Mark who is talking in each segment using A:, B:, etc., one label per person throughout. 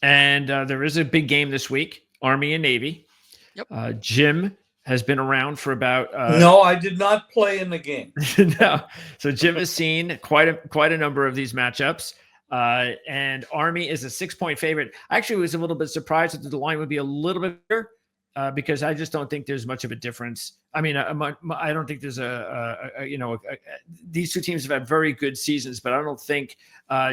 A: And there is a big game this week, Army and Navy.
B: Yep.
A: Jim has been around for about
C: no, I did not play in the game.
A: no. So Jim has seen quite a number of these matchups. And Army is a 6-point favorite. I actually was a little bit surprised that the line would be a little bit bigger because I just don't think there's much of a difference. I mean, I don't think there's these two teams have had very good seasons, but I don't think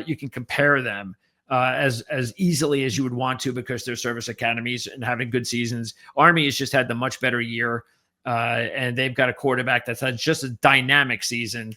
A: you can compare them as easily as you would want to because they're service academies and having good seasons. Army has just had the much better year, and they've got a quarterback that's had just a dynamic season.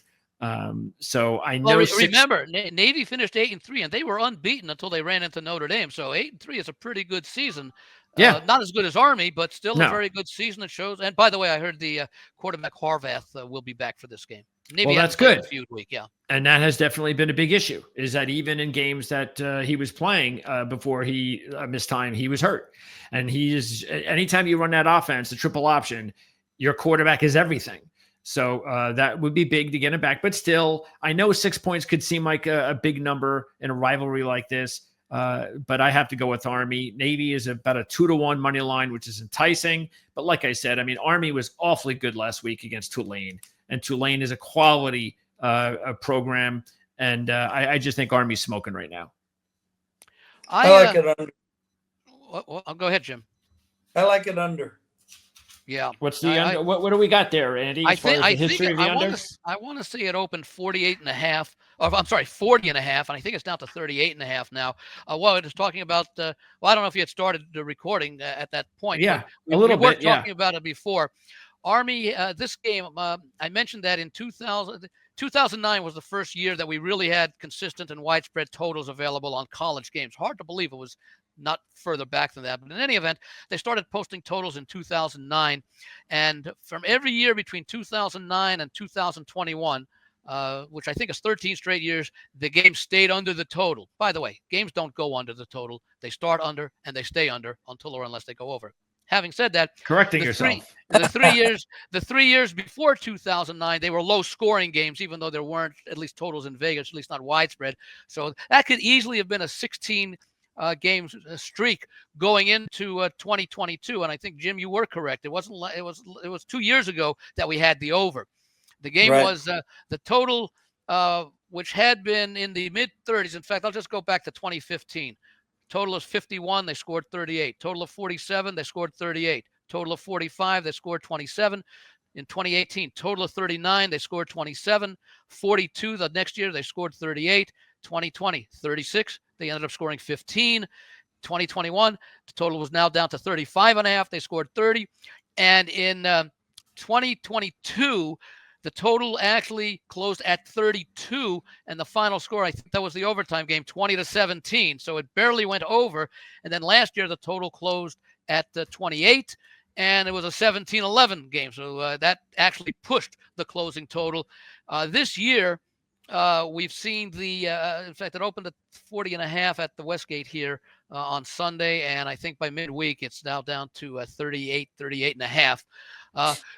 A: So I know.
B: Well, remember, Navy finished 8-3, and they were unbeaten until they ran into Notre Dame. So 8-3 is a pretty good season.
A: Yeah,
B: not as good as Army, but still a very good season. It shows. And by the way, I heard the quarterback Harvath will be back for this game. Navy
A: well, that's good.
B: Feud week, yeah.
A: And that has definitely been a big issue. Is that even in games that he was playing before he missed time, he was hurt. And anytime you run that offense, the triple option, your quarterback is everything. So that would be big to get him back. But still, I know 6 points could seem like a big number in a rivalry like this. But I have to go with Army. Navy is about a 2-1 money line, which is enticing. But like I said, I mean, Army was awfully good last week against Tulane. And Tulane is a quality program. And I just think Army's smoking right now.
C: I like it under.
B: I'll go ahead, Jim.
C: I like it under.
B: Yeah.
A: What's the under? What do we got there, Andy?
B: I want to see it open 48.5. I'm sorry, 40.5, and I think it's down to 38.5 now. Well, it was talking about. Well, I don't know if you had started the recording at that point.
A: Yeah,
B: we were talking about it before. Army, this game, I mentioned that in 2009 was the first year that we really had consistent and widespread totals available on college games. Hard to believe it was not further back than that. But in any event, they started posting totals in 2009. And from every year between 2009 and 2021, which I think is 13 straight years, the game stayed under the total. By the way, games don't go under the total. They start under and they stay under until or unless they go over. Having said that,
A: correcting yourself.
B: The 3 years before 2009, they were low scoring games, even though there weren't at least totals in Vegas, at least not widespread. So that could easily have been a 16 game streak going into 2022. And I think, Jim, you were correct. It was 2 years ago that we had the over. The game was the total, which had been in the mid 30s. In fact, I'll just go back to 2015. Total of 51, they scored 38. Total of 47, they scored 38. Total of 45, they scored 27. In 2018, total of 39, they scored 27. 42, the next year, they scored 38. 2020, 36, they ended up scoring 15. 2021, the total was now down to 35.5. They scored 30. And in 2022, the total actually closed at 32, and the final score, I think that was the overtime game, 20-17. So it barely went over. And then last year, the total closed at 28, and it was a 17-11 game. So that actually pushed the closing total. This year, we've seen in fact, it opened at 40.5 at the Westgate here on Sunday, and I think by midweek, it's now down to 38.5.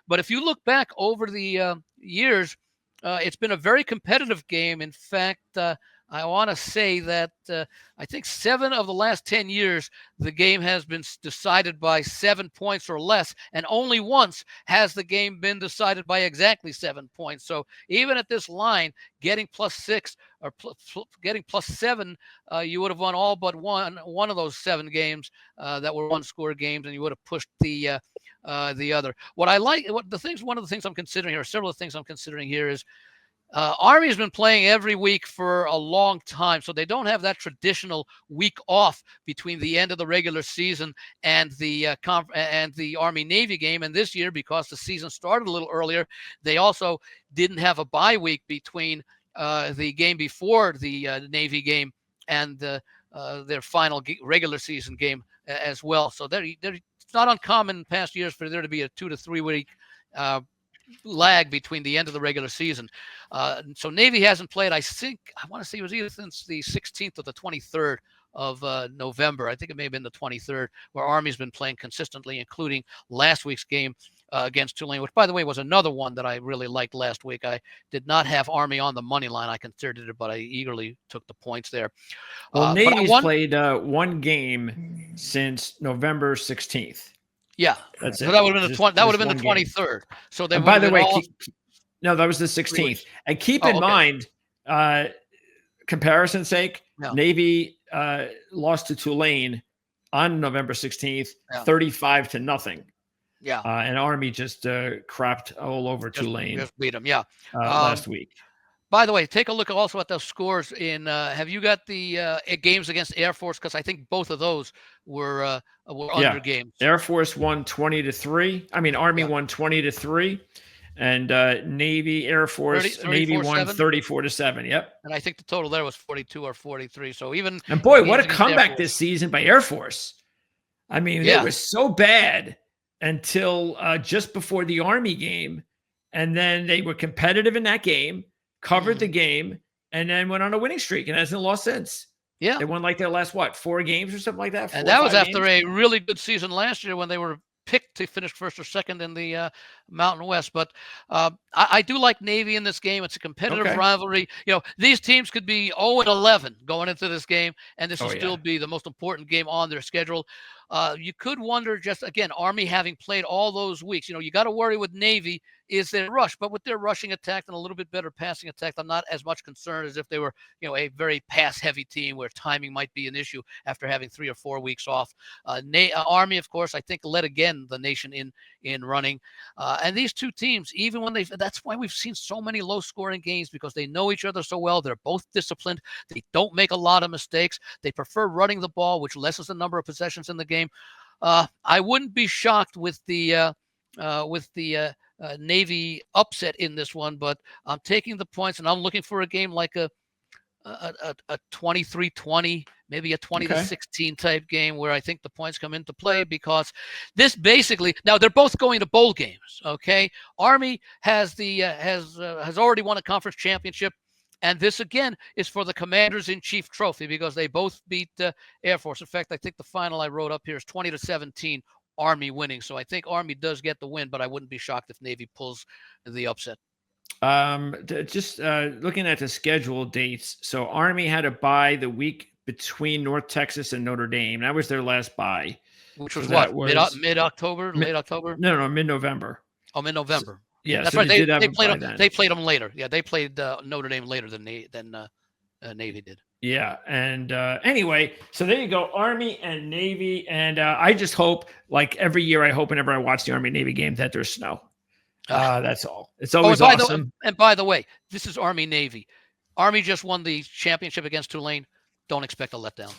B: But if you look back over the years, it's been a very competitive game. In fact, I want to say that I think 7 of the last 10 years, the game has been decided by 7 points or less, and only once has the game been decided by exactly 7 points. So even at this line, getting +6 or getting +7, you would have won all but one of those 7 games that were one-score games, and you would have pushed the other. One of the things I'm considering here, several of the things I'm considering here is Army has been playing every week for a long time, so they don't have that traditional week off between the end of the regular season and the Army-Navy game. And this year, because the season started a little earlier, they also didn't have a bye week between the game before the Navy game and their final regular season game as well. So it's not uncommon in past years for there to be a 2 to 3 week lag between the end of the regular season. So Navy hasn't played, I want to say it was either since the 16th or the 23rd of November. I think it may have been the 23rd, where Army's been playing consistently, including last week's game against Tulane, which, by the way, was another one that I really liked last week. I did not have Army on the money line. I considered it, but I eagerly took the points there.
A: Well, Navy's played one game since November 16th.
B: Yeah,
A: that's
B: so
A: it.
B: that would have been the that would have been the
A: game.
B: 23rd. So they
A: by the way, no, that was the 16th. And keep in mind, comparison's sake, Navy lost to Tulane on November 16th, 35-0.
B: Yeah.
A: And Army just crapped all over Tulane.
B: Just beat them, yeah.
A: Last week.
B: By the way, take a look also at those scores in. Have you got the games against Air Force? Because I think both of those were under games.
A: Air Force won 20-3. I mean, Army won 20-3, and Navy, Air Force, Navy won 34-7. Yep.
B: And I think the total there was 42 or 43. So even
A: and boy, what a comeback this season by Air Force! I mean, it was so bad until just before the Army game, and then they were competitive in that game, covered the game, and then went on a winning streak and hasn't lost since.
B: Yeah,
A: they won like their last 4 games or something like that.
B: And that was after a really good season last year when they were picked to finish first or second in the Mountain West. But I do like Navy in this game. It's a competitive rivalry. You know, these teams could be 0-11 going into this game, and this will still be the most important game on their schedule. You could wonder, just again, Army having played all those weeks, you know, you got to worry with Navy is their rush, but with their rushing attack and a little bit better passing attack, I'm not as much concerned as if they were, you know, a very pass heavy team where timing might be an issue after having 3 or 4 weeks off. Army, of course, I think led again the nation in running. And these two teams, even when that's why we've seen so many low scoring games, because they know each other so well. They're both disciplined. They don't make a lot of mistakes. They prefer running the ball, which lessens the number of possessions in the game. I wouldn't be shocked with the Navy upset in this one, but I'm taking the points, and I'm looking for a game like a 23-20, maybe a 20-16 type game where I think the points come into play, because this basically, now they're both going to bowl games. Okay, Army has has already won a conference championship, and this again is for the Commanders-in-Chief trophy, because they both beat Air Force. In fact, I think the final I wrote up here is 20-17. Army winning. So I think Army does get the win, but I wouldn't be shocked if Navy pulls the upset.
A: Just looking at the schedule dates. So Army had a bye the week between North Texas and Notre Dame. That was their last bye.
B: Which was what? Mid-October? Late October?
A: No, mid-November.
B: Oh, mid-November.
A: Yeah,
B: that's
A: so
B: right.
A: They
B: played them later. Yeah, they played Notre Dame later than Navy did.
A: Yeah. And anyway, so there you go, Army and Navy. And I just hope, like every year, I hope whenever I watch the Army Navy game that there's snow. That's all. It's always awesome.
B: And by the way, this is Army Navy. Army just won the championship against Tulane. Don't expect a letdown.